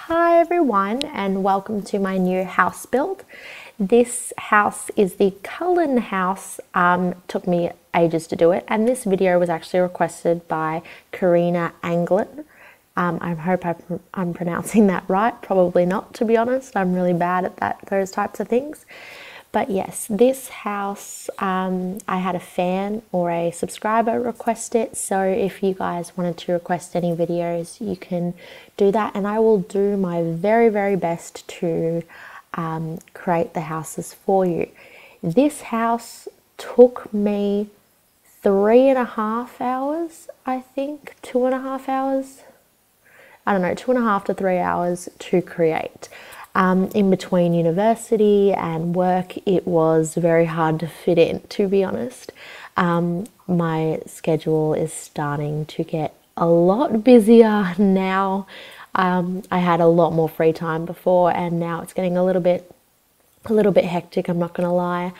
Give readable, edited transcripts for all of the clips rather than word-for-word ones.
Hi everyone and welcome to my new house build. This house is the Cullen house. Took me ages to do it, and this video was actually requested by Karina Anglin. I hope I'm pronouncing that right. Probably not, to be honest. I'm really bad at those types of things. But yes, this house, I had a fan or a subscriber request it. So if you guys wanted to request any videos, you can do that. And I will do my very, very best to create the houses for you. This house took me 3.5 hours, I think, 2.5 hours. I don't know, 2.5 to 3 hours to create. In between university and work, it was very hard to fit in, to be honest. My schedule is starting to get a lot busier now. I had a lot more free time before, and now it's getting a little bit hectic, I'm not gonna lie.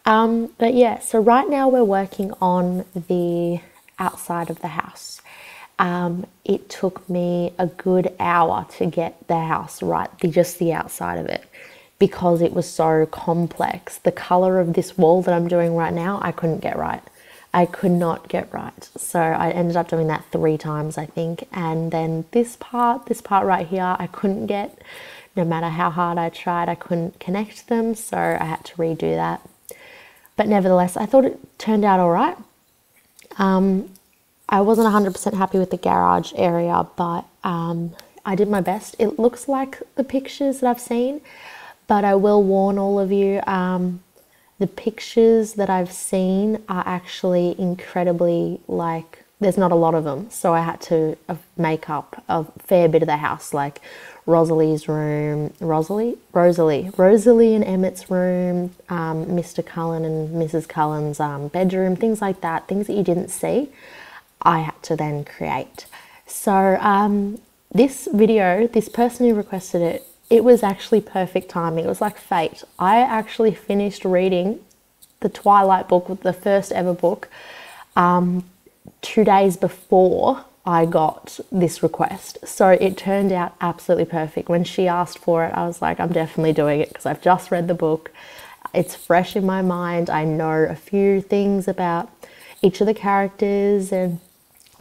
But yeah, so right now we're working on the outside of the house. It took me a good hour to get the house right, just the outside of it, because it was so complex. The color of this wall that I'm doing right now, I couldn't get right. I could not get right. So I ended up doing that 3 times, I think. And then this part right here, I couldn't get. No matter how hard I tried, I couldn't connect them. So I had to redo that. But nevertheless, I thought it turned out all right. I wasn't 100% happy with the garage area, but I did my best. It looks like the pictures that I've seen, but I will warn all of you, the pictures that I've seen are actually incredibly, like, there's not a lot of them. So I had to make up a fair bit of the house, like Rosalie's room, Rosalie and Emmett's room, Mr. Cullen and Mrs. Cullen's bedroom, things like that, things that you didn't see. I had to then create. So this video, this person who requested it, it was actually perfect timing. It was like fate. I actually finished reading the Twilight book, the first ever book, 2 days before I got this request. So it turned out absolutely perfect. When she asked for it, I was like, I'm definitely doing it because I've just read the book. It's fresh in my mind. I know a few things about each of the characters, and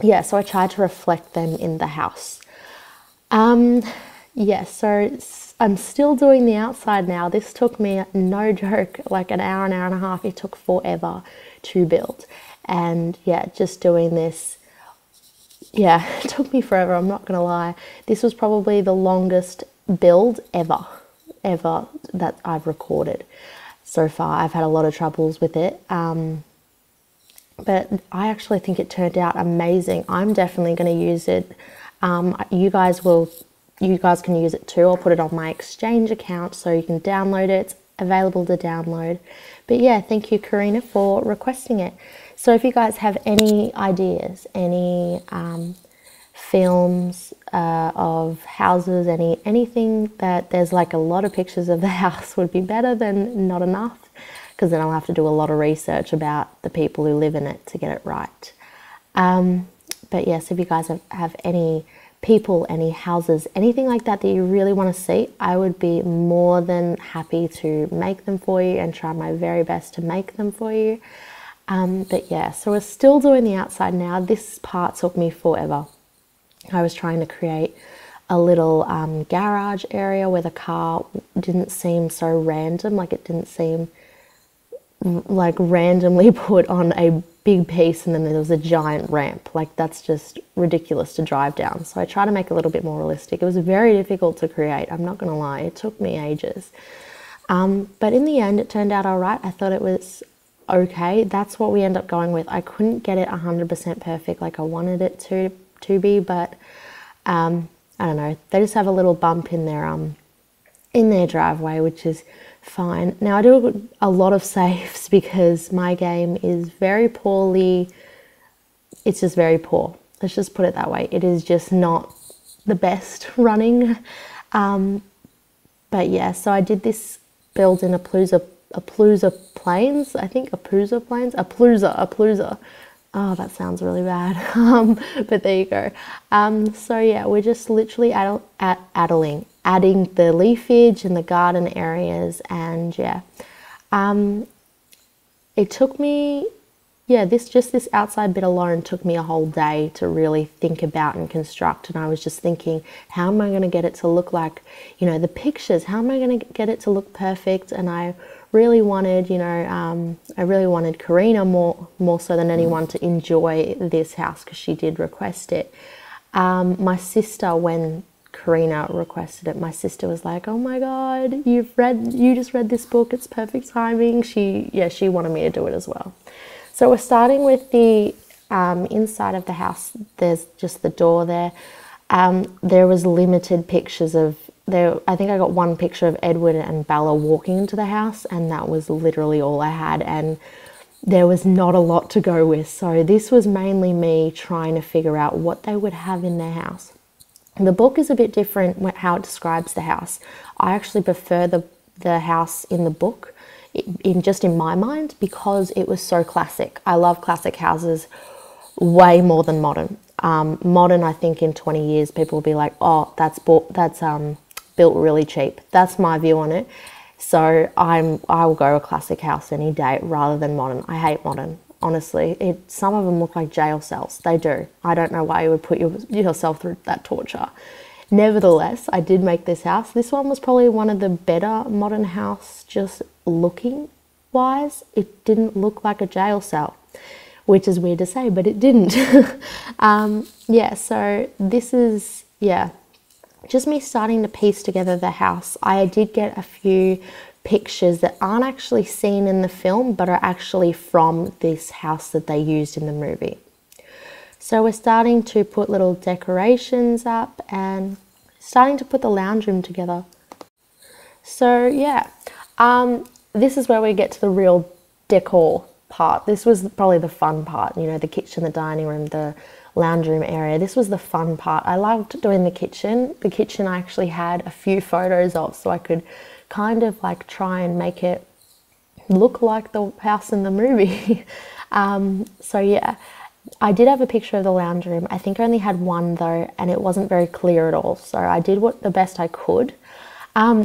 yeah, so I tried to reflect them in the house. Yeah, so I'm still doing the outside now. This took me, no joke, like an hour and a half. It took forever to build. And yeah, just doing this, yeah, it took me forever, I'm not gonna lie. This was probably the longest build ever that I've recorded so far. I've had a lot of troubles with it. But I actually think it turned out amazing. I'm definitely going to use it. You guys can use it too. I'll put it on my Exchange account so you can download it. It's available to download. But yeah, thank you, Karina, for requesting it. So if you guys have any ideas, any films of houses, anything that there's like a lot of pictures of the house would be better than not enough, because then I'll have to do a lot of research about the people who live in it to get it right. But yes, if you guys have any people, any houses, anything like that that you really want to see, I would be more than happy to make them for you and try my very best to make them for you. But yeah, so we're still doing the outside now. This part took me forever. I was trying to create a little garage area where the car didn't seem so random, like it didn't seem like randomly put on a big piece and then there was a giant ramp. Like, that's just ridiculous to drive down. So I try to make it a little bit more realistic. It was very difficult to create, I'm not gonna lie. It took me ages. But in the end, it turned out all right. I thought it was okay. That's what we end up going with. I couldn't get it 100% perfect like I wanted it to be, but I don't know. They just have a little bump in their driveway, which is fine. Now I do a lot of saves because my game is very poorly, it's just very poor. Let's just put it that way. It is just not the best running. But yeah, so I did this build in Aplusa Plains, I think. Aplusa. Oh, that sounds really bad. But there you go. So yeah, we're just literally addling adding the leafage and the garden areas. And yeah, it took me, this outside bit alone took me a whole day to really think about and construct. And I was just thinking, how am I going to get it to look like, the pictures? How am I going to get it to look perfect? And I really wanted, Karina more so than anyone to enjoy this house, because she did request it. My sister, when Karina requested it, my sister was like, "Oh my God, you just read this book. It's perfect timing." She wanted me to do it as well. So we're starting with the inside of the house. There's just the door there. There was limited pictures of there. I think I got one picture of Edward and Bella walking into the house, and that was literally all I had. And there was not a lot to go with. So this was mainly me trying to figure out what they would have in their house. The book is a bit different how it describes the house. I actually prefer the house in the book, in my mind, because it was so classic. I love classic houses way more than modern. Modern, I think in 20 years, people will be like, "Oh, that's built really cheap." That's my view on it. So I will go a classic house any day rather than modern. I hate modern, honestly. Some of them look like jail cells. They do. I don't know why you would put yourself through that torture. Nevertheless, I did make this house. This one was probably one of the better modern house, just looking wise. It didn't look like a jail cell, which is weird to say, but it didn't. So this is, just me starting to piece together the house. I did get a few pictures that aren't actually seen in the film, but are actually from this house that they used in the movie. So we're starting to put little decorations up and starting to put the lounge room together. So this is where we get to the real decor part. This was probably the fun part, the kitchen, the dining room, the lounge room area. This was the fun part. I loved doing the kitchen. The kitchen I actually had a few photos of, so I could kind of like try and make it look like the house in the movie. I did have a picture of the lounge room. I think I only had one though, and it wasn't very clear at all. So I did the best I could.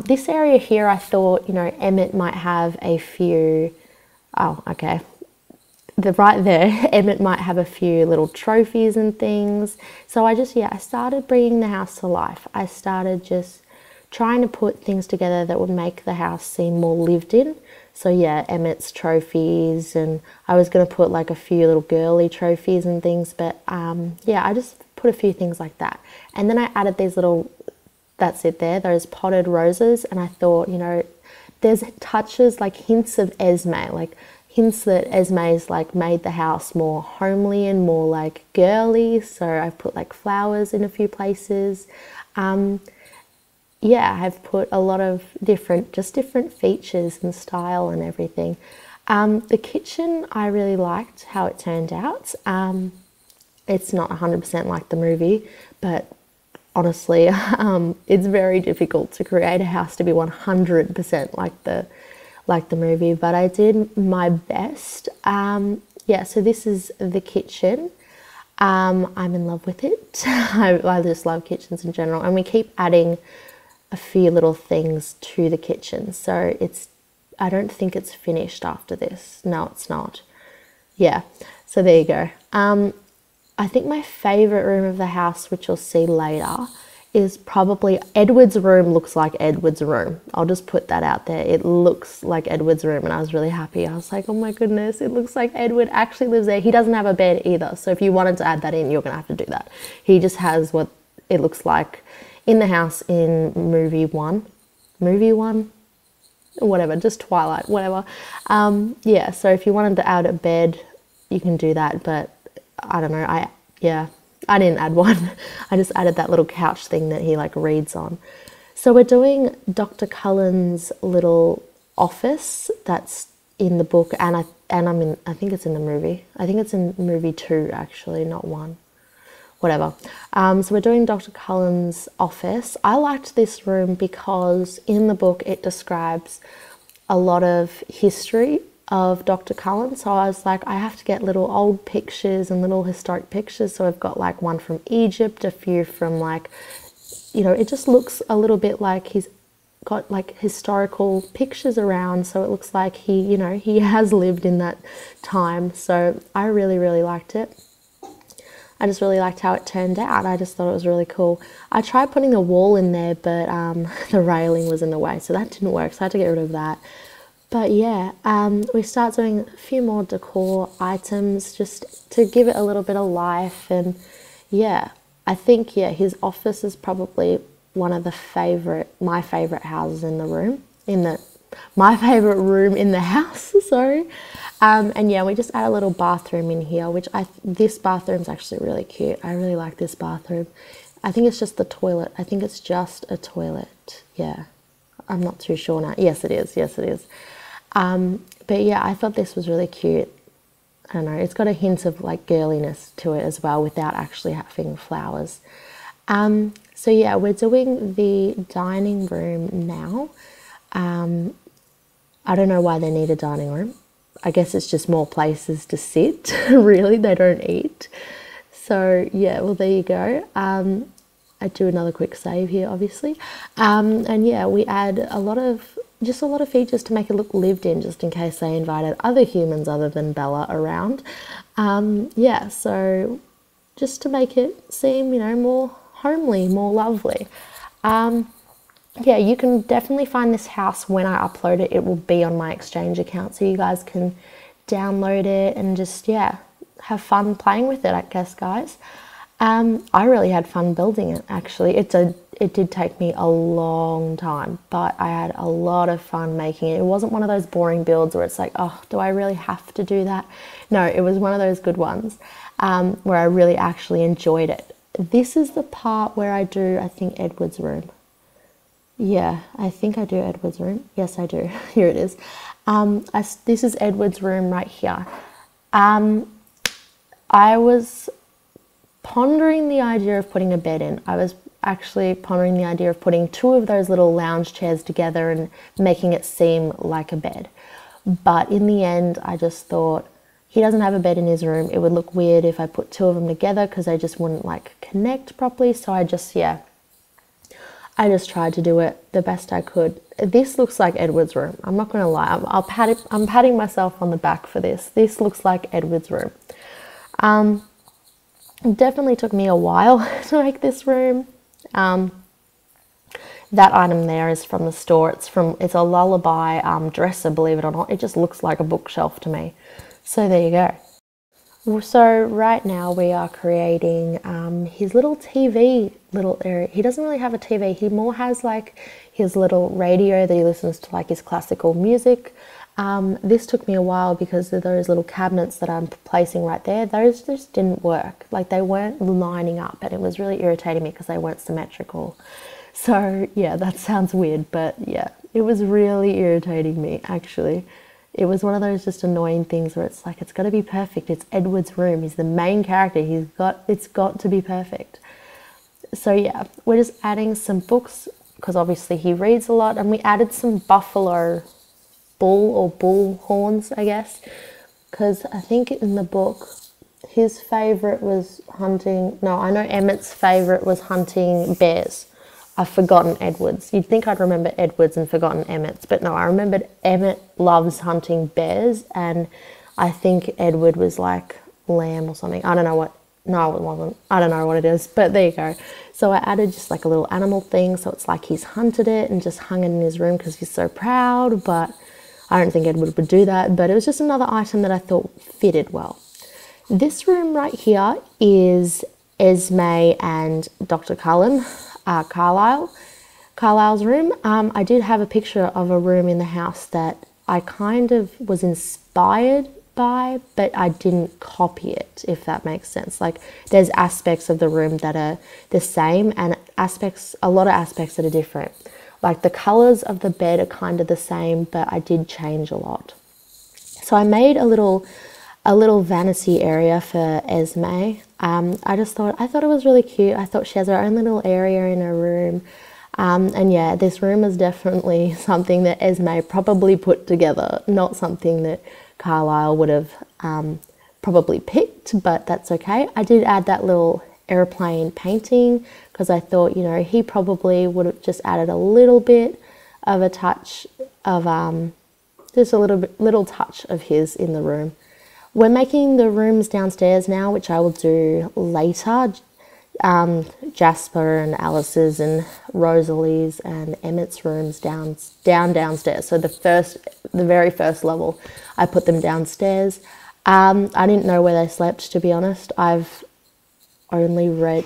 This area here, I thought, Emmett might have a few, right there, Emmett might have a few little trophies and things. So I started bringing the house to life. I started just trying to put things together that would make the house seem more lived in. So Emmett's trophies, and I was going to put like a few little girly trophies and things, but I just put a few things like that. And then I added these little, that's it there, those potted roses, and I thought, there's touches, like hints of Esme, like hints that Esme's like made the house more homely and more like girly. So I've put like flowers in a few places. I've put a lot of different features and style and everything. The kitchen, I really liked how it turned out. It's not 100% like the movie, but honestly, it's very difficult to create a house to be 100% like the movie, but I did my best. So this is the kitchen. I'm in love with it. I just love kitchens in general, and we keep adding a few little things to the kitchen. So I don't think it's finished after this. No, it's not. So there you go. I think my favorite room of the house, which you'll see later, is probably Edward's room. Looks like Edward's room. I'll just put that out there. It looks like Edward's room, and I was really happy. I was like, oh my goodness, it looks like Edward actually lives there. He doesn't have a bed either, so if you wanted to add that in, you're gonna have to do that. He just has what it looks like in the house in movie one, whatever, just Twilight, whatever. So if you wanted to add a bed, you can do that, but I don't know, I didn't add one. I just added that little couch thing that he like reads on. So we're doing Dr. Cullen's little office that's in the book, and I think it's in the movie. I think it's in movie 2 actually, not 1. Whatever. So we're doing Dr. Cullen's office. I liked this room because in the book it describes a lot of history of Dr. Cullen. So I was like, I have to get little old pictures and little historic pictures. So I've got like one from Egypt, a few from like you know, it just looks a little bit like he's got like historical pictures around, so it looks like he, you know, he has lived in that time. So I really, really liked it. I just really liked how it turned out. I just thought it was really cool. I tried putting the wall in there, but the railing was in the way, so that didn't work, so I had to get rid of that. But yeah, we start doing a few more decor items just to give it a little bit of life. And yeah, I think, yeah, his office is probably one of my favorite houses in the room, my favorite room in the house, sorry. And yeah, we just add a little bathroom in here, which this bathroom's actually really cute. I really like this bathroom. I think it's just the toilet. I think it's just a toilet. Yeah, I'm not too sure now. Yes, it is. Yes, it is. But yeah, I thought this was really cute. I don't know, it's got a hint of like girliness to it as well without actually having flowers. So yeah, we're doing the dining room now. I don't know why they need a dining room. I guess it's just more places to sit. Really, they don't eat. So yeah, well, there you go. I do another quick save here, obviously. And yeah, we add a lot of features to make it look lived in, just in case they invited other humans other than Bella around. Yeah, so just to make it seem, you know, more homely, more lovely. Yeah, you can definitely find this house when I upload it. It will be on my Exchange account, so you guys can download it and just, yeah, have fun playing with it, I guess, guys. I really had fun building it, actually. It did take me a long time, but I had a lot of fun making it. It wasn't one of those boring builds where it's like, oh, do I really have to do that? No, it was one of those good ones where I really actually enjoyed it. This is the part where I do, I think, Edward's room. Yeah, I think I do Edward's room. Yes, I do. Here it is. This is Edward's room right here. I was pondering the idea of putting a bed in. I was actually pondering the idea of putting two of those little lounge chairs together and making it seem like a bed. But in the end, I just thought, he doesn't have a bed in his room. It would look weird if I put two of them together because they just wouldn't like connect properly. So I just tried to do it the best I could. This looks like Edward's room. I'm not going to lie. I'm patting myself on the back for this. This looks like Edward's room. It definitely took me a while to make this room. That item there is from the store. It's a Lullaby dresser, believe it or not. It just looks like a bookshelf to me. So there you go. So right now we are creating his little TV little area. He doesn't really have a TV. He more has like his little radio that he listens to, like his classical music. This took me a while because of those little cabinets that I'm placing right there. Those just didn't work. Like they weren't lining up, and it was really irritating me because they weren't symmetrical. So yeah, that sounds weird, but yeah, it was really irritating me actually. It was one of those just annoying things where it's like, it's got to be perfect. It's Edward's room. He's the main character. It's got to be perfect. So yeah, we're just adding some books because obviously he reads a lot, and we added some bull horns, I guess, because I think in the book his favorite was hunting. No, I know Emmett's favorite was hunting bears. I've forgotten Edward's. You'd think I'd remember Edward's and forgotten Emmett's, but no, I remembered Emmett loves hunting bears, and I think Edward was like lamb or something. I don't know what. No, it wasn't. I don't know what it is, but there you go. So I added just like a little animal thing, so it's like he's hunted it and just hung it in his room because he's so proud, but I don't think Edward would do that, but it was just another item that I thought fitted well. This room right here is Esme and Dr. Cullen. Carlisle's room. I did have a picture of a room in the house that I kind of was inspired by, but I didn't copy it, if that makes sense. Like there's aspects of the room that are the same and a lot of aspects that are different. Like the colors of the bed are kind of the same, but I did change a lot. So I made a little vanity area for Esme. I thought it was really cute. I thought she has her own little area in her room. And yeah, this room is definitely something that Esme probably put together, not something that Carlisle would have probably picked, but that's okay. I did add that little airplane painting because I thought, you know, he probably would have just added a little bit of a touch of just a little touch of his in the room. We're making the rooms downstairs now, which I will do later. Jasper and Alice's and Rosalie's and Emmett's rooms downstairs. So the very first level, I put them downstairs. I didn't know where they slept, to be honest. I've only read.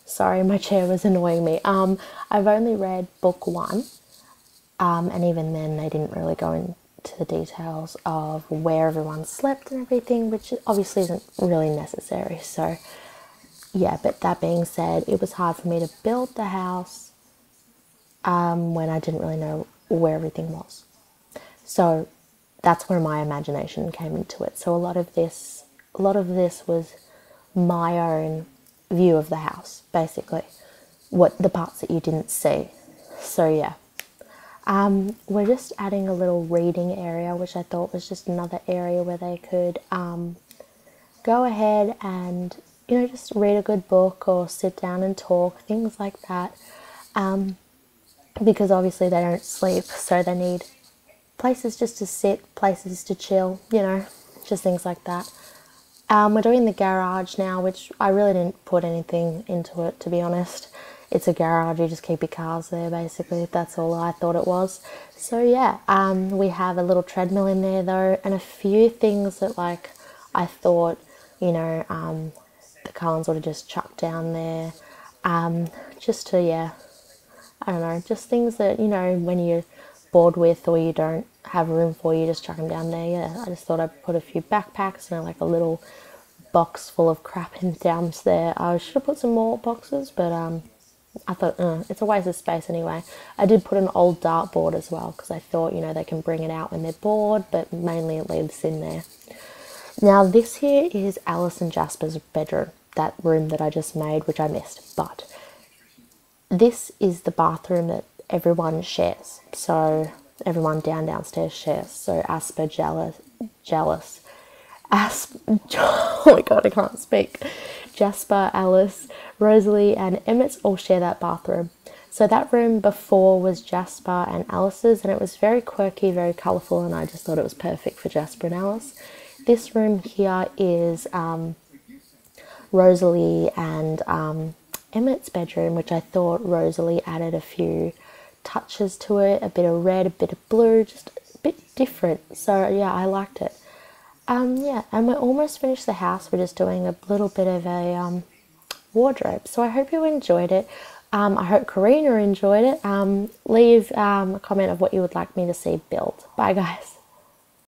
Sorry, my chair was annoying me. I've only read book 1, and even then they didn't really go into the details of where everyone slept and everything, which obviously isn't really necessary. So yeah, but that being said, it was hard for me to build the house when I didn't really know where everything was. So that's where my imagination came into it. So a lot of this was my own view of the house, basically, what the parts that you didn't see. So yeah. We're just adding a little reading area, which I thought was just another area where they could go ahead and, you know, just read a good book or sit down and talk, things like that. Because obviously they don't sleep, so they need places just to sit, places to chill, you know, just things like that. We're doing the garage now, which I really didn't put anything into it, to be honest. It's a garage, you just keep your cars there, basically. That's all I thought it was. So yeah, we have a little treadmill in there though, and a few things that, like, I thought, you know, the Cullens would have just chucked down there. Just to, yeah, I don't know, just things that, you know, when you're bored with or you don't have room for, you just chuck them down there. Yeah, I just thought I'd put a few backpacks and like a little box full of crap in down there. I should have put some more boxes, but I thought, it's a waste of space anyway. I did put an old dartboard as well, because I thought, you know, they can bring it out when they're bored, but mainly it lives in there. Now this here is Alice and Jasper's bedroom, that room that I just made, which I missed, but this is the bathroom that everyone shares. So everyone downstairs shares. So Asper, oh my god, I can't speak. Jasper, Alice, Rosalie and Emmett all share that bathroom. So that room before was Jasper and Alice's, and it was very quirky, very colourful, and I just thought it was perfect for Jasper and Alice. This room here is Rosalie and Emmett's bedroom, which I thought Rosalie added a few touches to it, a bit of red, a bit of blue, just a bit different. So yeah, I liked it. Yeah, and we're almost finished the house. We're just doing a little bit of a wardrobe. So I hope you enjoyed it. I hope Karina enjoyed it. Leave a comment of what you would like me to see built. Bye guys.